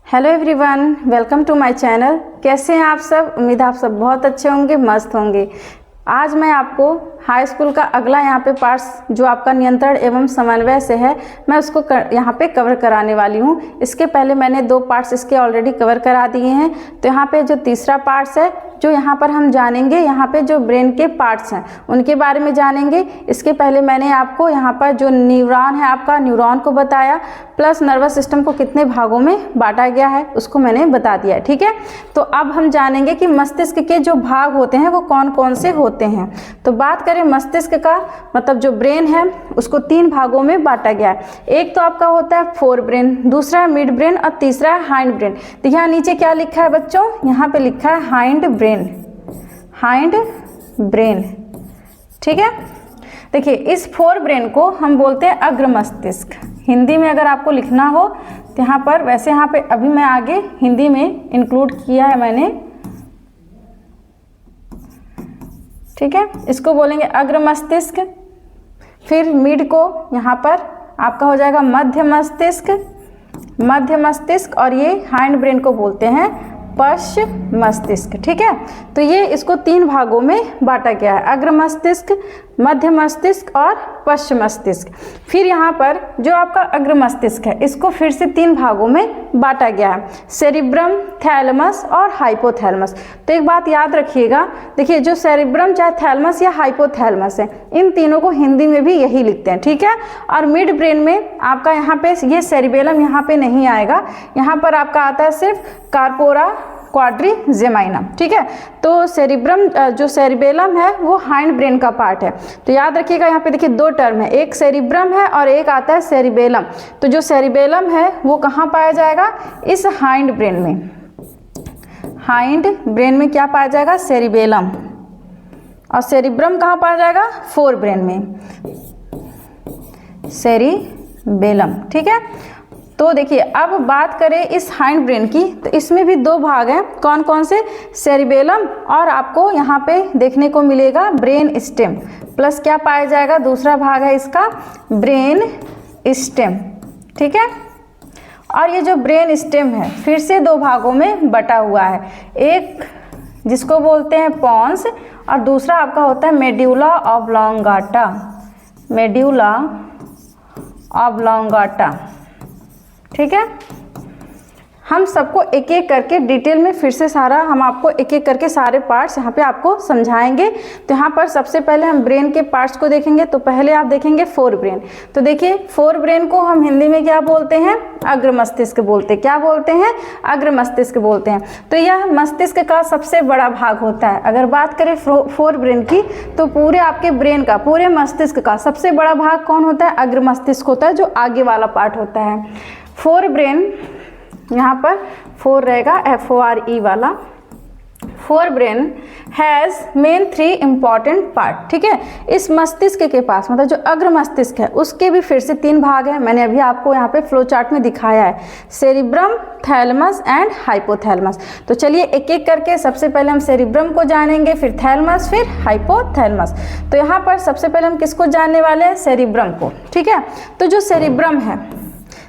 Hello everyone, welcome to my channel. कैसे हैं आप सब? उम्मीद है आप सब बहुत अच्छे होंगे, मस्त होंगे। आज मैं आपको हाई स्कूल का अगला यहाँ पे पार्ट्स जो आपका नियंत्रण एवं समन्वय से है, मैं उसको यहाँ पे कवर कराने वाली हूँ। इसके पहले मैंने 2 पार्ट्स इसके ऑलरेडी कवर करा दिए हैं। तो यहाँ पे जो तीसरा पार्ट्स है, जो यहाँ पर हम जानेंगे, यहाँ पे जो ब्रेन के पार्ट्स हैं उनके बारे में जानेंगे। इसके पहले मैंने आपको यहाँ पर जो न्यूरॉन है, आपका न्यूरॉन को बताया, प्लस नर्वस सिस्टम को कितने भागों में बांटा गया है उसको मैंने बता दिया है। ठीक है, तो अब हम जानेंगे कि मस्तिष्क के जो भाग होते हैं वो कौन कौन से होते हैं। तो बात करें मस्तिष्क का, मतलब जो ब्रेन है उसको 3 भागों में बांटा गया है। एक तो आपका होता है फोर ब्रेन, दूसरा है मिड ब्रेन और तीसरा है हाइंड ब्रेन। तो यहाँ नीचे क्या लिखा है बच्चों? यहाँ पे लिखा है हाइंड ब्रेन, हाइंड ब्रेन। ठीक है, देखिए इस फोर ब्रेन को हम बोलते हैं अग्र मस्तिष्क। हिंदी में अगर आपको लिखना हो तो यहाँ पर, वैसे यहाँ पे अभी मैं आगे हिंदी में इंक्लूड किया है मैंने। ठीक है, इसको बोलेंगे अग्र मस्तिष्क। फिर मिड को यहाँ पर आपका हो जाएगा मध्य मस्तिष्क, मध्य मस्तिष्क, और ये हाइंड ब्रेन को बोलते हैं पश्च मस्तिष्क। ठीक है, तो ये इसको 3 भागों में बांटा गया है, अग्र मस्तिष्क, मध्य मस्तिष्क और पश्च मस्तिष्क। फिर यहाँ पर जो आपका अग्र मस्तिष्क है इसको फिर से 3 भागों में बांटा गया है, सेरिब्रम, थैलेमस और हाइपोथैलेमस। तो एक बात याद रखिएगा, देखिए जो सेरिब्रम चाहे थैलेमस या हाइपोथैलेमस है, इन तीनों को हिंदी में भी यही लिखते हैं। ठीक है, और मिड ब्रेन में आपका यहाँ पे ये सेरिबेलम यहाँ पे नहीं आएगा, यहाँ पर आपका आता है सिर्फ कार्पोरा क्वाड्रिजेमाइनम। ठीक है, तो सेरिब्रम जो सेरिबेलम है वो हाइंड ब्रेन का पार्ट है। तो याद रखिएगा, यहाँ पे देखिए 2 टर्म है, एक सेरिब्रम है और एक आता है सेरिबेलम। तो जो सेरिबेलम है वो कहाँ पाया जाएगा? इस हाइंड ब्रेन में। हाइंड ब्रेन में क्या पाया जाएगा? सेरिबेलम। और सेरिब्रम कहाँ पाया जाएगा? फोर ब्रेन में, सेरिबेलम। ठीक है, तो देखिए अब बात करें इस हाइंड ब्रेन की, तो इसमें भी 2 भाग हैं। कौन कौन से? सेरिबेलम और आपको यहाँ पे देखने को मिलेगा ब्रेन स्टेम, प्लस क्या पाया जाएगा? दूसरा भाग है इसका ब्रेन स्टेम। ठीक है, और ये जो ब्रेन स्टेम है फिर से 2 भागों में बटा हुआ है, एक जिसको बोलते हैं पॉन्स और दूसरा आपका होता है मेड्यूला ऑब्लोंगाटा, मेड्यूला ऑब्लोंगाटा। ठीक है, हम सबको एक एक करके डिटेल में फिर से सारा हम आपको एक एक करके सारे पार्ट्स यहाँ पे आपको समझाएंगे। तो यहाँ पर सबसे पहले हम ब्रेन के पार्ट्स को देखेंगे। तो पहले आप देखेंगे फोर ब्रेन। तो देखिए फोर ब्रेन को हम हिंदी में क्या बोलते हैं? अग्र मस्तिष्क बोलते हैं। क्या बोलते हैं? अग्र मस्तिष्क बोलते हैं। तो यह मस्तिष्क का सबसे बड़ा भाग होता है। अगर बात करें फोर ब्रेन की, तो पूरे आपके ब्रेन का, पूरे मस्तिष्क का सबसे बड़ा भाग कौन होता है? अग्र मस्तिष्क होता है, जो आगे वाला पार्ट होता है। फोर ब्रेन, यहाँ पर 4 रहेगा, FORE वाला। Fore brain has main 3 important part. ठीक है, इस मस्तिष्क के पास, मतलब जो अग्र मस्तिष्क है उसके भी फिर से 3 भाग हैं। मैंने अभी आपको यहाँ पे फ्लो चार्ट में दिखाया है, सेरिब्रम, थैलेमस एंड हाइपोथैलेमस। तो चलिए एक एक करके, सबसे पहले हम सेरिब्रम को जानेंगे, फिर थैलेमस, फिर हाइपोथैलेमस। तो यहाँ पर सबसे पहले हम किसको जानने वाले हैं? सेरिब्रम को। ठीक है, तो जो सेरिब्रम है,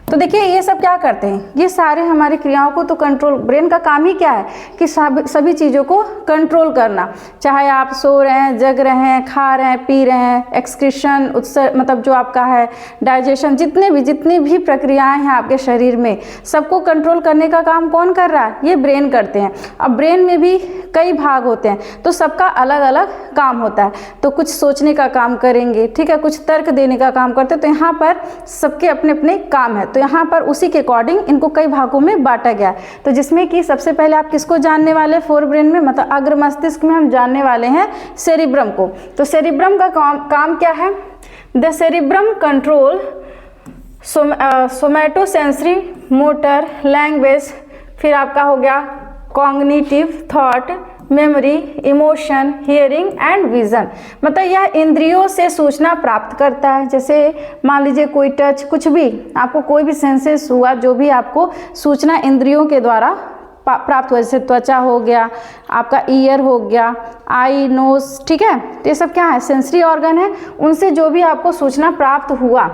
तो देखिए ये सब क्या करते हैं? ये सारे हमारी क्रियाओं को तो कंट्रोल, ब्रेन का काम ही क्या है कि सभी चीज़ों को कंट्रोल करना। चाहे आप सो रहे हैं, जग रहे हैं, खा रहे हैं, पी रहे हैं, एक्सक्रीशन, उत्सर्जन, मतलब जो आपका है डाइजेशन, जितनी भी प्रक्रियाएं हैं आपके शरीर में, सबको कंट्रोल करने का काम कौन कर रहा है? ये ब्रेन करते हैं। अब ब्रेन में भी कई भाग होते हैं, तो सबका अलग अलग काम होता है। तो कुछ सोचने का काम करेंगे, ठीक है, कुछ तर्क देने का काम करते हैं। तो यहाँ पर सबके अपने अपने काम है। तो यहाँ पर उसी के अकॉर्डिंग इनको कई भागों में बांटा गया है। तो जिसमें कि सबसे पहले आप किसको जानने वाले? फोर ब्रेन में, मतलब अग्र मस्तिष्क में हम जानने वाले हैं सेरिब्रम को। तो सेरिब्रम का काम क्या है? The cerebrum control somatosensory, motor, language, फिर आपका हो गया cognitive, thought, memory, emotion, hearing and vision. मतलब यह इंद्रियों से सूचना प्राप्त करता है। जैसे मान लीजिए कोई टच, कुछ भी आपको कोई भी सेंसेस हुआ, जो भी आपको सूचना इंद्रियों के द्वारा प्राप्त हुआ, जैसे त्वचा हो गया, आपका ईयर हो गया, आई, नोज। ठीक है, तो ये सब क्या है? सेंसरी ऑर्गन है। उनसे जो भी आपको सूचना प्राप्त हुआ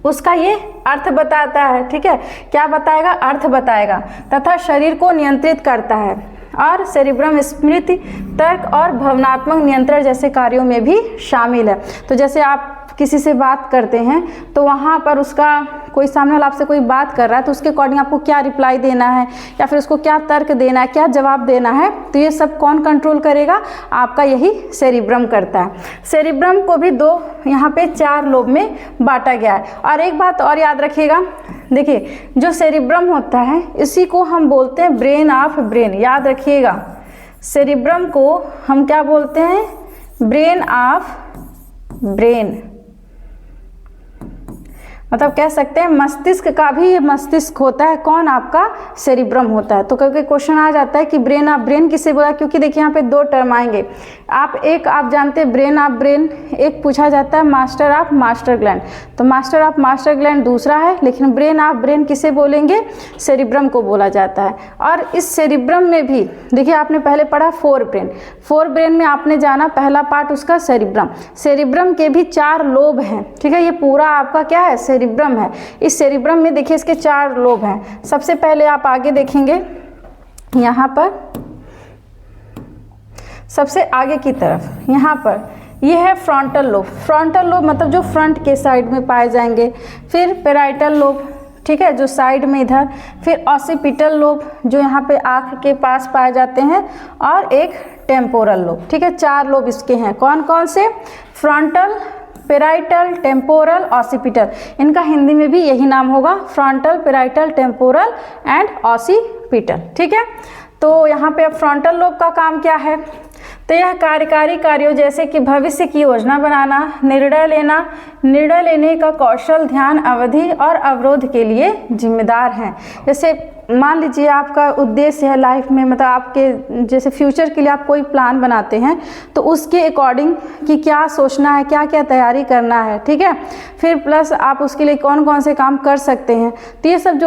उसका ये अर्थ बताता है, ठीक है, क्या बताएगा, अर्थ बताएगा, तथा शरीर को नियंत्रित करता है और सेरिब्रम स्मृति, तर्क और भावनात्मक नियंत्रण जैसे कार्यों में भी शामिल है। तो जैसे आप किसी से बात करते हैं तो वहाँ पर उसका कोई सामने वाला आपसे कोई बात कर रहा है तो उसके अकॉर्डिंग आपको क्या रिप्लाई देना है या फिर उसको क्या तर्क देना है, क्या जवाब देना है, तो ये सब कौन कंट्रोल करेगा, आपका यही सेरिब्रम करता है। सेरिब्रम को भी दो यहाँ पे 4 लोब में बांटा गया है। और एक बात और याद रखिएगा, देखिए जो सेरिब्रम होता है इसी को हम बोलते हैं ब्रेन ऑफ ब्रेन। याद रखिएगा, सेरिब्रम को हम क्या बोलते हैं, ब्रेन ऑफ ब्रेन, मतलब कह सकते हैं मस्तिष्क का भी मस्तिष्क होता है, कौन, आपका सेरिब्रम होता है। तो कभी क्वेश्चन आ जाता है कि ब्रेन ऑफ ब्रेन किसे बोला, क्योंकि देखिए यहाँ पे 2 टर्म आएंगे। आप जानते हैं ब्रेन ऑफ ब्रेन, एक पूछा जाता है मास्टर ऑफ मास्टर ग्लैंड, तो मास्टर ऑफ मास्टर ग्लैंड दूसरा है, लेकिन ब्रेन ऑफ ब्रेन किसे बोलेंगे, सेरिब्रम को बोला जाता है। और इस सेरिब्रम में भी देखिए आपने पहले पढ़ा 4 ब्रेन, 4 ब्रेन में आपने जाना पहला पार्ट उसका सेरिब्रम। सेरिब्रम के भी 4 लोब हैं, ठीक है, ये पूरा आपका क्या है, सेरिब्रम है। इस सेरिब्रम में देखिए इसके 4 लोब हैं। सबसे पहले आप आगे देखेंगे यहाँ पर, सबसे आगे की तरफ यहाँ पर ये है फ्रंटल लोब। फ्रंटल लोब मतलब जो फ्रंट के साइड में पाए जाएंगे। फिर पैराइटल लोब, ठीक है, जो साइड में इधर। फिर ऑसिपिटल लोब जो यहाँ पे आँख के पास पाए जाते हैं, और एक टेम्पोरल लोब, ठीक है। 4 लोब इसके हैं, कौन कौन से, फ्रंटल, पेराइटल, टेम्पोरल, ऑसिपिटल। इनका हिंदी में भी यही नाम होगा, frontal, parietal, temporal and occipital, ठीक है। तो यहाँ पे अब फ्रंटल लोब का काम क्या है, तो यह कार्यकारी कार्यों जैसे कि भविष्य की योजना बनाना, निर्णय लेना, निर्णय लेने का कौशल, ध्यान अवधि और अवरोध के लिए जिम्मेदार हैं। जैसे मान लीजिए आपका उद्देश्य है लाइफ में, मतलब आपके जैसे फ्यूचर के लिए आप कोई प्लान बनाते हैं तो उसके अकॉर्डिंग कि क्या सोचना है, क्या क्या तैयारी करना है, ठीक है। फिर प्लस आप उसके लिए कौन कौन से काम कर सकते हैं, तो ये सब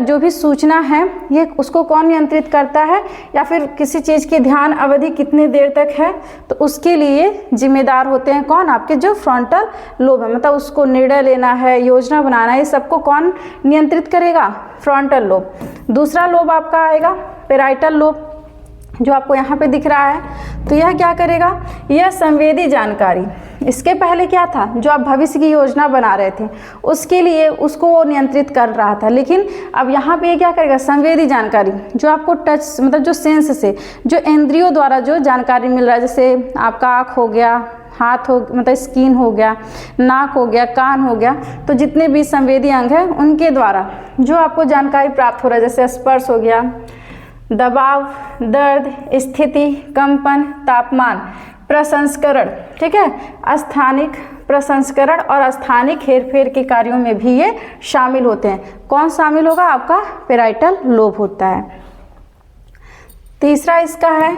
जो भी सूचना है ये उसको कौन नियंत्रित करता है, या फिर किसी चीज़ की ध्यान अवधि कितनी देर तक है, तो उसके लिए जिम्मेदार होते हैं कौन, आपके जो फ्रंटल लोब है। मतलब उसको निर्णय लेना है, योजना बनाना है, ये सबको कौन नियंत्रित करेगा, फ्रंटल लोब। दूसरा लोब आपका आएगा पेराइटल लोब, जो आपको यहाँ पे दिख रहा है। तो यह क्या करेगा, यह संवेदी जानकारी, इसके पहले क्या था, जो आप भविष्य की योजना बना रहे थे उसके लिए उसको वो नियंत्रित कर रहा था, लेकिन अब यहाँ पे ये क्या करेगा, संवेदी जानकारी, जो आपको टच मतलब जो सेंस से, जो इंद्रियों द्वारा जो जानकारी मिल रहा है, जैसे आपका आँख हो गया, हाथ हो मतलब स्किन हो गया, नाक हो गया, कान हो गया, तो जितने भी संवेदी अंग हैं उनके द्वारा जो आपको जानकारी प्राप्त हो रहा है, जैसे स्पर्श हो गया, दबाव, दर्द, स्थिति, कंपन, तापमान, प्रसंस्करण, ठीक है, स्थानिक प्रसंस्करण और स्थानिक हेरफेर के कार्यों में भी ये शामिल होते हैं। कौन शामिल होगा, आपका पेराइटल लोब होता है। तीसरा इसका है,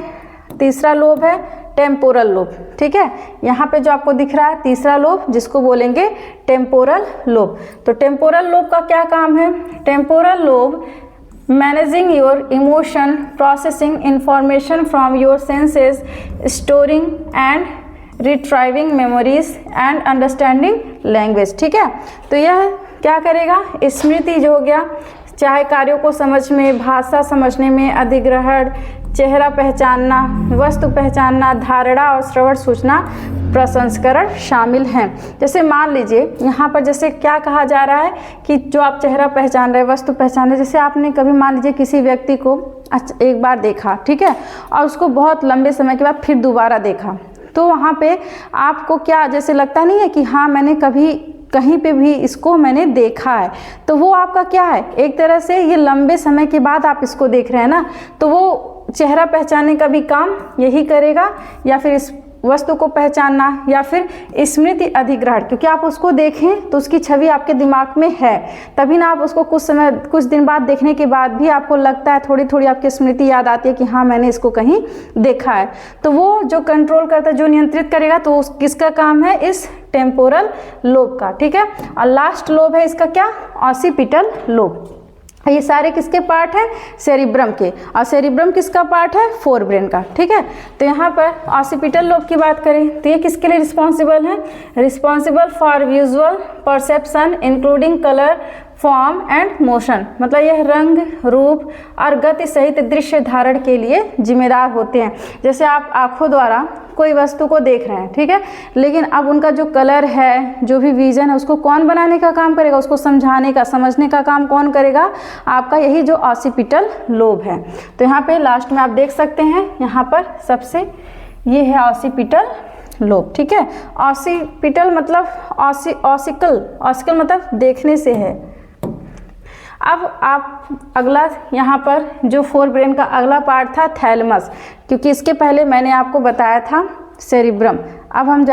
तीसरा लोब है टेम्पोरल लोब, ठीक है। यहाँ पे जो आपको दिख रहा है तीसरा लोब, जिसको बोलेंगे टेम्पोरल लोब। तो टेम्पोरल लोब का क्या काम है, temporal lobe managing your emotion, processing information from your senses, storing and retrieving memories and understanding language, ठीक है। तो यह क्या करेगा, स्मृति जो हो गया, चाहे कार्यों को समझ में, भाषा समझने में, अधिग्रहण, चेहरा पहचानना, वस्तु पहचानना, धारणा और श्रवण सूचना प्रसंस्करण शामिल हैं। जैसे मान लीजिए यहाँ पर जैसे क्या कहा जा रहा है कि जो आप चेहरा पहचान रहे, वस्तु पहचान रहे, जैसे आपने कभी मान लीजिए किसी व्यक्ति को एक बार देखा, ठीक है, और उसको बहुत लंबे समय के बाद फिर दोबारा देखा, तो वहाँ पे आपको क्या जैसे लगता नहीं है कि हाँ मैंने कभी कहीं पे भी इसको मैंने देखा है, तो वो आपका क्या है, एक तरह से ये लंबे समय के बाद आप इसको देख रहे हैं ना, तो वो चेहरा पहचानने का भी काम यही करेगा, या फिर इस वस्तु को पहचानना, या फिर स्मृति अधिग्रहण, क्योंकि आप उसको देखें तो उसकी छवि आपके दिमाग में है, तभी ना आप उसको कुछ दिन बाद देखने के बाद भी आपको लगता है, थोड़ी थोड़ी आपकी स्मृति याद आती है कि हाँ मैंने इसको कहीं देखा है। तो वो जो कंट्रोल करता है, जो नियंत्रित करेगा, तो किसका काम है, इस टेम्पोरल लोब का, ठीक है। और लास्ट लोब है इसका क्या, ऑसिपिटल लोब। ये सारे किसके पार्ट हैं? सेरिब्रम के। और सेरिब्रम किसका पार्ट है? फोरब्रेन का। ठीक है, तो यहाँ पर ऑसिपिटल लोब की बात करें तो ये किसके लिए रिस्पॉन्सिबल है? Responsible for visual perception including colour, form and motion, मतलब यह रंग, रूप और गति सहित दृश्य धारण के लिए जिम्मेदार होते हैं। जैसे आप आंखों द्वारा कोई वस्तु को देख रहे हैं, ठीक है, लेकिन अब उनका जो कलर है, जो भी विजन है, उसको कौन बनाने का काम करेगा? उसको समझाने का, समझने का काम कौन करेगा? आपका यही जो ऑसिपिटल लोब है। तो यहाँ पे लास्ट में आप देख सकते हैं, यहाँ पर सबसे ये है ऑसिपिटल लोब। ठीक है, ऑसिपिटल मतलब ऑसिकल मतलब देखने से है। अब आप अगला यहाँ पर जो फोरब्रेन का अगला पार्ट था थैलेमस, क्योंकि इसके पहले मैंने आपको बताया था सेरिब्रम। अब हम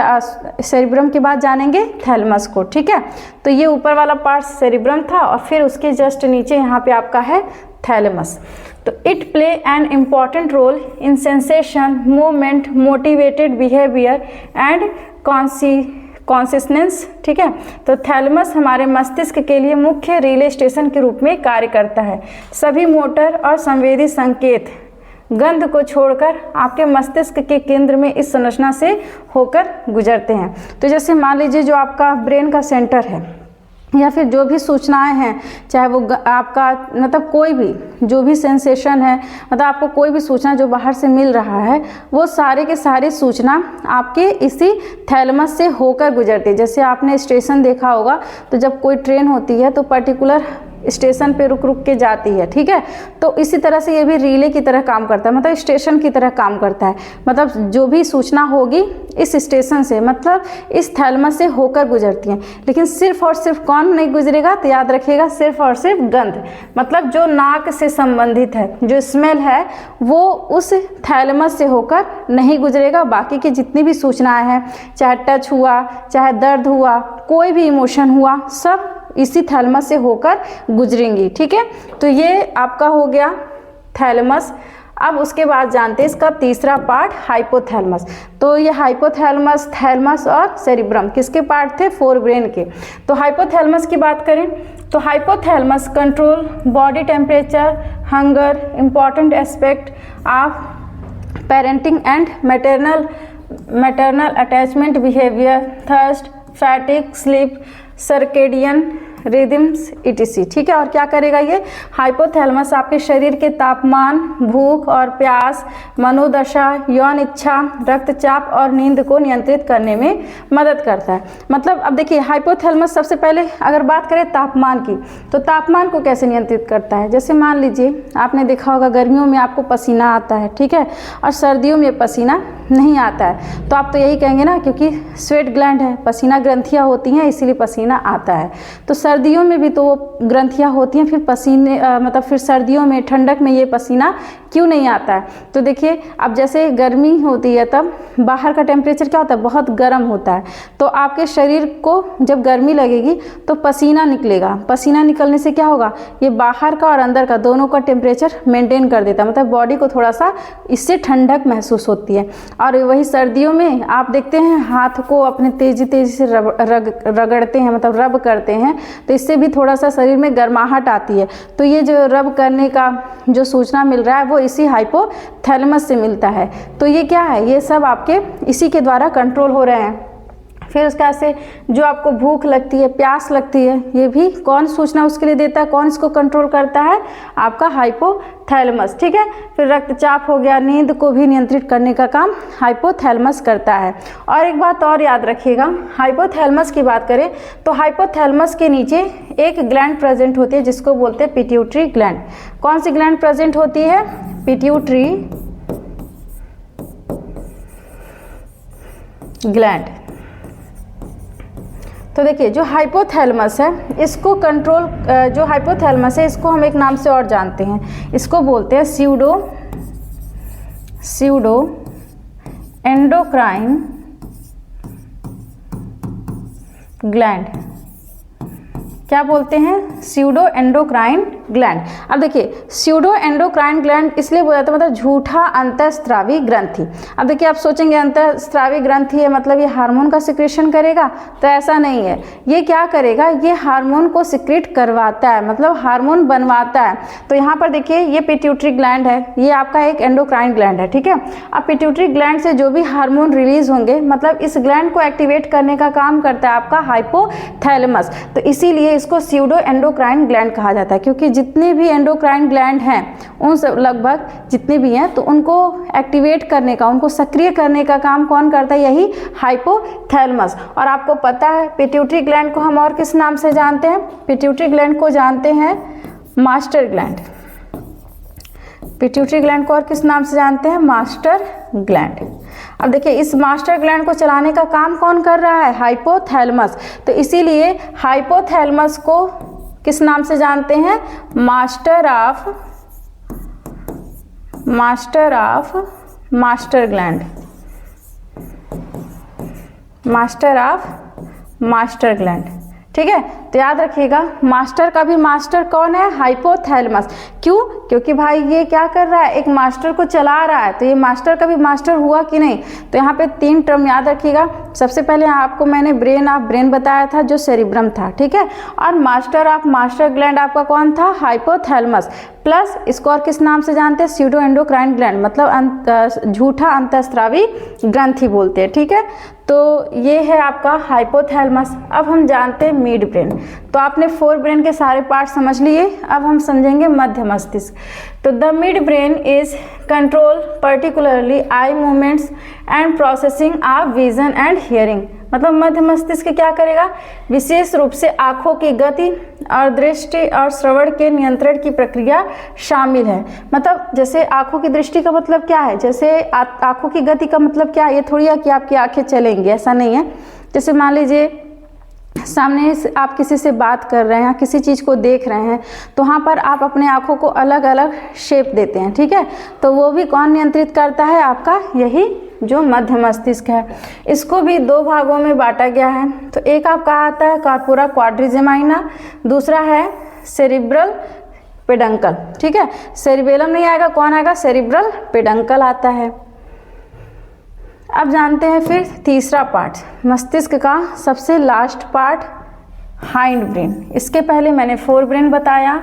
सेरिब्रम के बाद जानेंगे थैलेमस को। ठीक है, तो ये ऊपर वाला पार्ट सेरिब्रम था और फिर उसके जस्ट नीचे यहाँ पे आपका है थैलेमस। तो it play an important role in sensation, movement, motivated behaviour and consciousness. ठीक है, तो थैलेमस हमारे मस्तिष्क के लिए मुख्य रिले स्टेशन के रूप में कार्य करता है। सभी मोटर और संवेदी संकेत गंध को छोड़कर आपके मस्तिष्क के केंद्र में इस संरचना से होकर गुजरते हैं। तो जैसे मान लीजिए जो आपका ब्रेन का सेंटर है या फिर जो भी सूचनाएं हैं, चाहे वो आपका मतलब कोई भी जो भी सेंसेशन है, मतलब आपको कोई भी सूचना जो बाहर से मिल रहा है, वो सारे के सारी सूचना आपके इसी थैलेमस से होकर गुजरती है। जैसे आपने स्टेशन देखा होगा, तो जब कोई ट्रेन होती है तो पर्टिकुलर स्टेशन पे रुक रुक के जाती है। ठीक है, तो इसी तरह से ये भी रिले की तरह काम करता है, मतलब स्टेशन की तरह काम करता है। मतलब जो भी सूचना होगी इस स्टेशन से, मतलब इस थैलेमस से होकर गुजरती है। लेकिन सिर्फ और सिर्फ कौन नहीं गुजरेगा? तो याद रखिएगा, सिर्फ और सिर्फ गंध, मतलब जो नाक से संबंधित है, जो स्मेल है, वो उस थैलेमस से होकर नहीं गुजरेगा। बाकी की जितनी भी सूचनाएं हैं, चाहे टच हुआ, चाहे दर्द हुआ, कोई भी इमोशन हुआ, सब इसी थैलेमस से होकर गुजरेंगी। ठीक है, तो ये आपका हो गया थैलेमस। अब उसके बाद जानते हैं इसका तीसरा पार्ट हाइपोथैलेमस। तो ये हाइपोथैलेमस, थैलेमस और सेरिब्रम किसके पार्ट थे? फोरब्रेन के। तो हाइपोथैलेमस की बात करें तो hypothalamus control body temperature, hunger, important aspect of parenting and maternal attachment behaviour, thirst, fatigue, sleep, circadian rhythms etc। ठीक है, और क्या करेगा ये हाइपोथैलेमस? आपके शरीर के तापमान, भूख और प्यास, मनोदशा, यौन इच्छा, रक्तचाप और नींद को नियंत्रित करने में मदद करता है। मतलब अब देखिए, हाइपोथैलेमस सबसे पहले अगर बात करें तापमान की, तो तापमान को कैसे नियंत्रित करता है? जैसे मान लीजिए आपने देखा होगा गर्मियों में आपको पसीना आता है, ठीक है, और सर्दियों में पसीना नहीं आता है, तो आप तो यही कहेंगे ना, क्योंकि स्वेट ग्लैंड है, पसीना ग्रंथियाँ होती हैं, इसीलिए पसीना आता है। तो सर्दियों में भी तो वो ग्रंथियाँ होती हैं, फिर पसीने मतलब फिर सर्दियों में, ठंडक में ये पसीना क्यों नहीं आता है? तो देखिए, अब जैसे गर्मी होती है तब बाहर का टेम्परेचर क्या होता है? बहुत गर्म होता है। तो आपके शरीर को जब गर्मी लगेगी तो पसीना निकलेगा। पसीना निकलने से क्या होगा? ये बाहर का और अंदर का दोनों का टेम्परेचर मेंटेन कर देता है, मतलब बॉडी को थोड़ा सा इससे ठंडक महसूस होती है। और वही सर्दियों में आप देखते हैं हाथ को अपने तेज़ी से रगड़ते हैं, मतलब रब करते हैं, तो इससे भी थोड़ा सा शरीर में गर्माहट आती है। तो ये जो रब करने का जो सूचना मिल रहा है वो इसी हाइपोथैलेमस से मिलता है। तो ये क्या है? ये सब आपके इसी के द्वारा कंट्रोल हो रहे हैं। फिर उसका से जो आपको भूख लगती है, प्यास लगती है, ये भी कौन सूचना उसके लिए देता है? कौन इसको कंट्रोल करता है? आपका हाइपोथैलेमस। ठीक है, फिर रक्तचाप हो गया, नींद को भी नियंत्रित करने का काम हाइपोथैलेमस करता है। और एक बात और याद रखिएगा, हाइपोथैलेमस की बात करें तो हाइपोथैलेमस के नीचे एक ग्लैंड प्रेजेंट होती है जिसको बोलते हैं पिट्यूटरी ग्लैंड। कौन सी ग्लैंड प्रेजेंट होती है? Pituitary gland. तो देखिए, जो हाइपोथैलेमस है इसको कंट्रोल, जो हाइपोथैलेमस है इसको हम एक नाम से और जानते हैं, इसको बोलते हैं स्यूडो एंडोक्राइन ग्लैंड। क्या बोलते हैं? Pseudo endocrine gland. अब देखिए स्यूडो एंडोक्राइन ग्लैंड इसलिए बोला जाता है मतलब झूठा अंतःस्रावी ग्रंथि। अब देखिए आप सोचेंगे अंतःस्रावी ग्रंथि है मतलब ये हार्मोन का सिक्रेशन करेगा, तो ऐसा नहीं है। ये क्या करेगा, ये हार्मोन को सिक्रेट करवाता है, मतलब हार्मोन बनवाता है। तो यहाँ पर देखिए ये पिट्यूटरी ग्लैंड है, ये आपका एक एंडोक्राइन ग्लैंड है, ठीक है। अब पिट्यूटरी ग्लैंड से जो भी हार्मोन रिलीज होंगे, मतलब इस ग्लैंड को एक्टिवेट करने का काम करता है आपका हाइपोथैलेमस। तो इसीलिए इसको स्यूडो एंडोक्राइन ग्लैंड कहा जाता है, क्योंकि जितने भी एंडोक्राइन ग्लैंड हैं उन सब लगभग जितने भी हैं तो उनको एक्टिवेट करने का, उनको सक्रिय करने का काम कौन करता है, यही हाइपोथैलेमस। और आपको पता है पिट्यूटरी ग्लैंड को हम और किस नाम से जानते हैं, पिट्यूटरी ग्लैंड को जानते हैं मास्टर ग्लैंड। पिट्यूटरी ग्लैंड को और किस नाम से जानते हैं, मास्टर ग्लैंड। अब देखिए इस मास्टर ग्लैंड को चलाने का काम कौन कर रहा है, हाइपोथैलेमस। तो इसीलिए हाइपोथैलेमस को किस नाम से जानते हैं, master of master gland, master of master gland, ठीक है। तो याद रखिएगा मास्टर का भी मास्टर कौन है, हाइपोथैलेमस। क्यों, क्योंकि भाई ये क्या कर रहा है, एक मास्टर को चला रहा है, तो ये मास्टर का भी मास्टर हुआ कि नहीं। तो यहाँ पे 3 टर्म याद रखिएगा। सबसे पहले आपको मैंने ब्रेन ऑफ ब्रेन बताया था जो सेरिब्रम था, ठीक है। और मास्टर ऑफ मास्टर ग्लैंड आपका कौन था, हाइपोथैलेमस। प्लस इसको और किस नाम से जानते हैं, स्यूडो एंडोक्राइन ग्लैंड, मतलब झूठा अंतःस्रावी ग्रंथि बोलते हैं, ठीक है। तो ये है आपका हाइपोथैलेमस। अब हम जानते हैं मिड ब्रेन। तो आपने 4 ब्रेन के सारे पार्ट समझ लिए, अब हम समझेंगे मध्य मस्तिष्क। तो the mid brain is control particularly eye movements and processing of vision and hearing. मतलब मध्य मस्तिष्क क्या करेगा, विशेष रूप से आँखों की गति और दृष्टि और श्रवण के नियंत्रण की प्रक्रिया शामिल है। मतलब जैसे आँखों की दृष्टि का मतलब क्या है, जैसे आँखों की गति का मतलब क्या है, ये थोड़ी है कि आपकी आँखें चलेंगी, ऐसा नहीं है। जैसे मान लीजिए सामने आप किसी से बात कर रहे हैं या किसी चीज़ को देख रहे हैं, तो वहाँ पर आप अपने आँखों को अलग अलग शेप देते हैं, ठीक है। तो वो भी कौन नियंत्रित करता है, आपका यही जो मध्य मस्तिष्क है। इसको भी 2 भागों में बांटा गया है। तो एक आपका आता है कार्पोरा क्वाड्रिजेमाइना, दूसरा है सेरिब्रल पेडंकल, ठीक है। सेरिबेलम नहीं आएगा, कौन आएगा, सेरिब्रल पेडंकल आता है। अब जानते हैं फिर तीसरा पार्ट, मस्तिष्क का सबसे लास्ट पार्ट हाइंड ब्रेन। इसके पहले मैंने 4 ब्रेन बताया,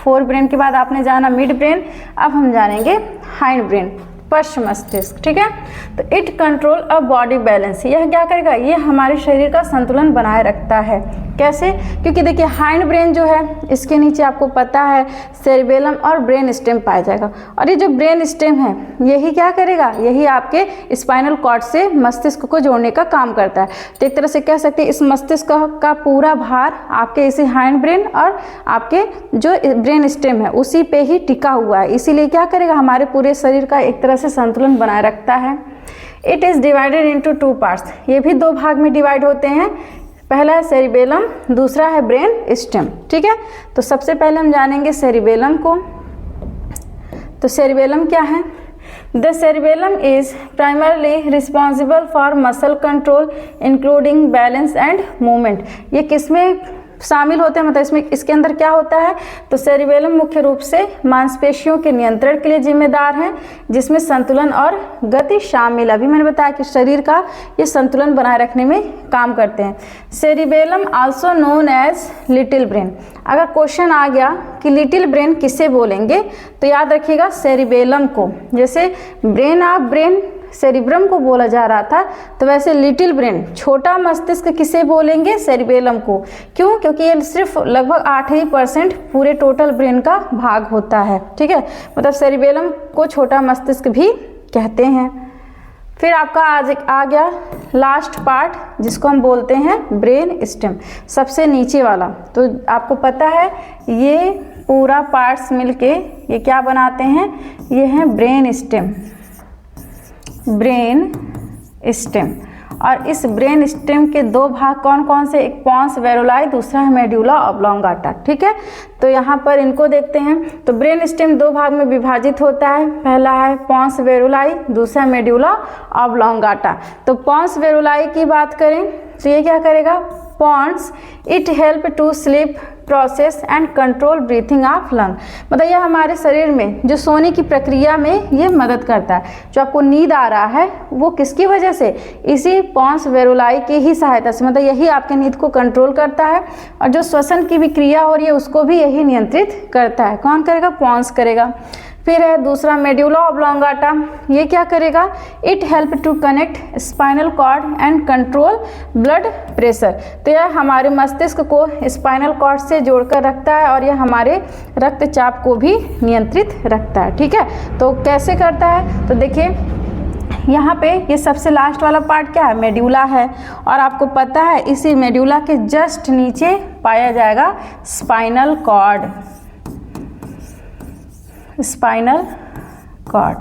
4 ब्रेन के बाद आपने जाना मिड ब्रेन। अब हम जानेंगे हाइंड ब्रेन, पश्च मस्तिष्क, ठीक है। तो it control a body balance, यह क्या करेगा, ये हमारे शरीर का संतुलन बनाए रखता है। कैसे, क्योंकि देखिए हाइंड ब्रेन जो है इसके नीचे आपको पता है सेरिबेलम और ब्रेन स्टेम पाया जाएगा। और ये जो ब्रेन स्टेम है यही क्या करेगा, यही आपके स्पाइनल कॉर्ड से मस्तिष्क को जोड़ने का काम करता है। तो एक तरह से कह सकते हैं इस मस्तिष्क का पूरा भार आपके इसी हाइंड ब्रेन और आपके जो ब्रेन स्टेम है उसी पे ही टिका हुआ है। इसीलिए क्या करेगा, हमारे पूरे शरीर का एक तरह से संतुलन बनाए रखता है। It is divided into 2 parts, ये भी 2 भाग में डिवाइड होते हैं। पहला है सेरिबेलम, दूसरा है ब्रेन स्टेम, ठीक है। तो सबसे पहले हम जानेंगे सेरिबेलम को। तो सेरिबेलम क्या है, the cerebellum is primarily responsible for muscle control including balance and movement. ये किसमें शामिल होते हैं, मतलब इसमें इसके अंदर क्या होता है, तो सेरिबेलम मुख्य रूप से मांसपेशियों के नियंत्रण के लिए जिम्मेदार है, जिसमें संतुलन और गति शामिल है। अभी मैंने बताया कि शरीर का ये संतुलन बनाए रखने में काम करते हैं। Cerebellum also known as little brain. अगर क्वेश्चन आ गया कि लिटिल ब्रेन किसे बोलेंगे, तो याद रखिएगा सेरिबेलम को। जैसे ब्रेन ऑफ ब्रेन सेरिब्रम को बोला जा रहा था, तो वैसे लिटिल ब्रेन छोटा मस्तिष्क किसे बोलेंगे, सेरिबेलम को। क्यों, क्योंकि ये सिर्फ लगभग 8% पूरे टोटल ब्रेन का भाग होता है, ठीक है। मतलब सेरिबेलम को छोटा मस्तिष्क भी कहते हैं। फिर आपका आज आ गया लास्ट पार्ट जिसको हम बोलते हैं ब्रेन स्टेम, सबसे नीचे वाला। तो आपको पता है ये पूरा पार्ट्स मिलके ये क्या बनाते हैं, ये है ब्रेन स्टेम, ब्रेन स्टेम। और इस ब्रेन स्टेम के 2 भाग कौन कौन से, एक पॉन्स वेरुलाई, दूसरा है मेड्यूला ऑब्लोंगाटा, ठीक है। तो यहाँ पर इनको देखते हैं। तो ब्रेन स्टेम 2 भाग में विभाजित होता है, पहला है पॉन्स वेरुलाई, दूसरा मेड्यूला ऑब्लोंगाटा। तो पॉन्स वेरुलाई की बात करें तो ये क्या करेगा, pons it help to sleep process and control breathing of lung. मतलब यह हमारे शरीर में जो सोने की प्रक्रिया में ये मदद करता है। जो आपको नींद आ रहा है वो किसकी वजह से, इसी पॉन्स वेरुलाई की ही सहायता से, मतलब यही आपके नींद को कंट्रोल करता है। और जो श्वसन की भी क्रिया हो रही है उसको भी यही नियंत्रित करता है। कौन करेगा, पॉन्स करेगा। फिर है दूसरा मेड्यूला ऑब्लोंगाटा, ये क्या करेगा, it help to connect spinal cord and control blood pressure. तो यह हमारे मस्तिष्क को स्पाइनल कॉर्ड से जोड़कर रखता है और यह हमारे रक्तचाप को भी नियंत्रित रखता है। ठीक है, तो कैसे करता है, तो देखिए यहाँ पे ये सबसे लास्ट वाला पार्ट क्या है, मेड्यूला है। और आपको पता है इसी मेड्यूला के जस्ट नीचे पाया जाएगा स्पाइनल कॉर्ड, स्पाइनल कॉर्ड।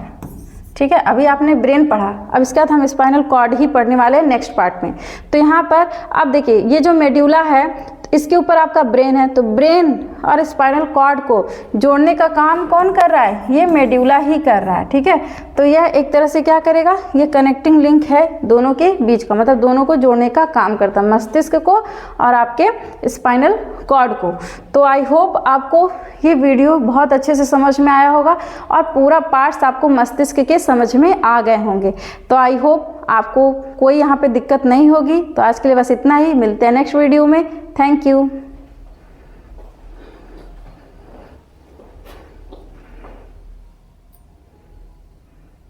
ठीक है, अभी आपने ब्रेन पढ़ा, अब इसके बाद हम स्पाइनल कॉर्ड ही पढ़ने वाले हैं नेक्स्ट पार्ट में। तो यहाँ पर आप देखिए ये जो मेड्यूला है इसके ऊपर आपका ब्रेन है, तो ब्रेन और स्पाइनल कॉर्ड को जोड़ने का काम कौन कर रहा है, ये मेड्यूला ही कर रहा है। ठीक है, तो यह एक तरह से क्या करेगा, ये कनेक्टिंग लिंक है दोनों के बीच का, मतलब दोनों को जोड़ने का काम करता है, मस्तिष्क को और आपके स्पाइनल कॉर्ड को। तो आई होप आपको ये वीडियो बहुत अच्छे से समझ में आया होगा और पूरा पार्ट्स आपको मस्तिष्क के समझ में आ गए होंगे। तो आई होप आपको कोई यहाँ पे दिक्कत नहीं होगी। तो आज के लिए बस इतना ही, मिलते हैं नेक्स्ट वीडियो में। Thank you.